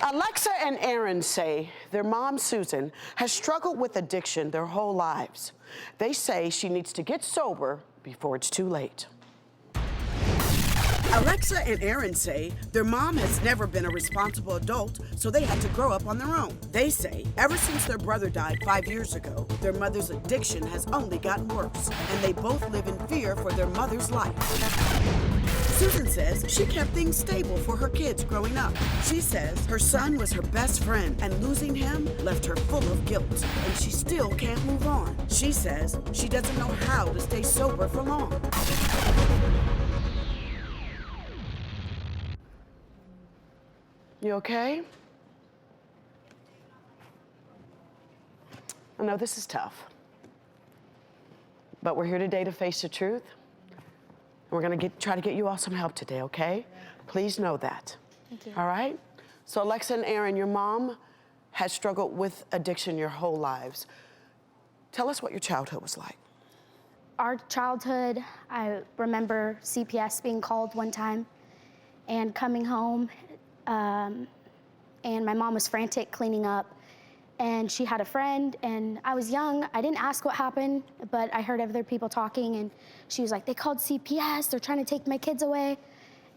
Alexa and Aaron say their mom, Susan, has struggled with addiction their whole lives. They say she needs to get sober before it's too late. Alexa and Aaron say their mom has never been a responsible adult, so they had to grow up on their own. They say ever since their brother died 5 years ago, their mother's addiction has only gotten worse, and they both live in fear for their mother's life. Susan says she kept things stable for her kids growing up. She says her son was her best friend, and losing him left her full of guilt, and she still can't move on. She says she doesn't know how to stay sober for long. You okay? I know this is tough, but we're here today to face the truth. We're gonna try to get you all some help today, okay? Please know that. Thank you. All right? So Alexa and Aaron, your mom has struggled with addiction your whole lives. Tell us what your childhood was like. Our childhood, I remember CPS being called one time and coming home, and my mom was frantic cleaning up, and she had a friend, and I was young. I didn't ask what happened, but I heard other people talking, and she was like, they called CPS, they're trying to take my kids away.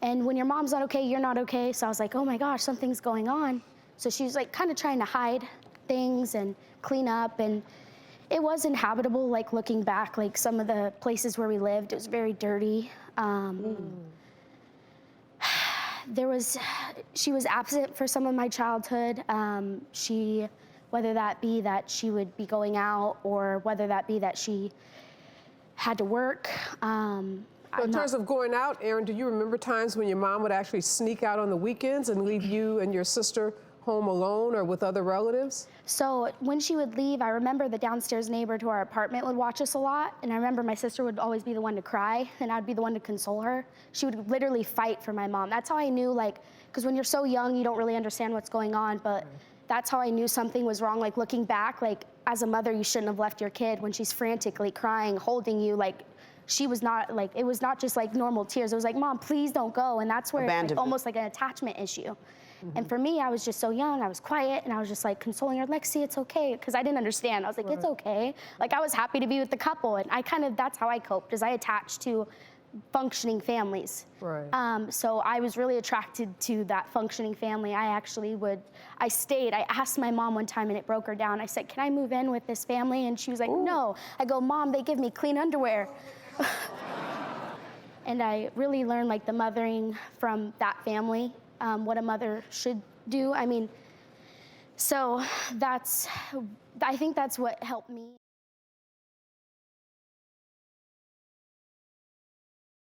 And when your mom's not okay, you're not okay. So I was like, oh my gosh, something's going on. So she was like kind of trying to hide things and clean up, and it was inhabitable, like looking back, like some of the places where we lived, it was very dirty. She was absent for some of my childhood. Whether that be that she would be going out, or whether that be that she had to work. In terms of going out, Aaron, do you remember times when your mom would actually sneak out on the weekends and leave you and your sister home alone or with other relatives? So when she would leave, I remember the downstairs neighbor to our apartment would watch us a lot, and I remember my sister would always be the one to cry, and I'd be the one to console her. She would literally fight for my mom. That's how I knew, like, because when you're so young, you don't really understand what's going on, but that's how I knew something was wrong. Like, looking back, like, as a mother, you shouldn't have left your kid when she's frantically crying, holding you, like, she was not, like, it was not just like normal tears. It was like, Mom, please don't go. And that's where it's like, almost like an attachment issue. And for me, I was just so young, I was quiet, and I was just like consoling her, Lexi, it's okay, because I didn't understand. I was like, it's okay. Like, I was happy to be with the couple, and that's how I coped, is I attached to functioning families. So I was really attracted to that functioning family. I asked my mom one time, and it broke her down. I said, can I move in with this family? And she was like, no. I go, Mom, they give me clean underwear. And I really learned, like, the mothering from that family, what a mother should do. I mean, so I think that's what helped me.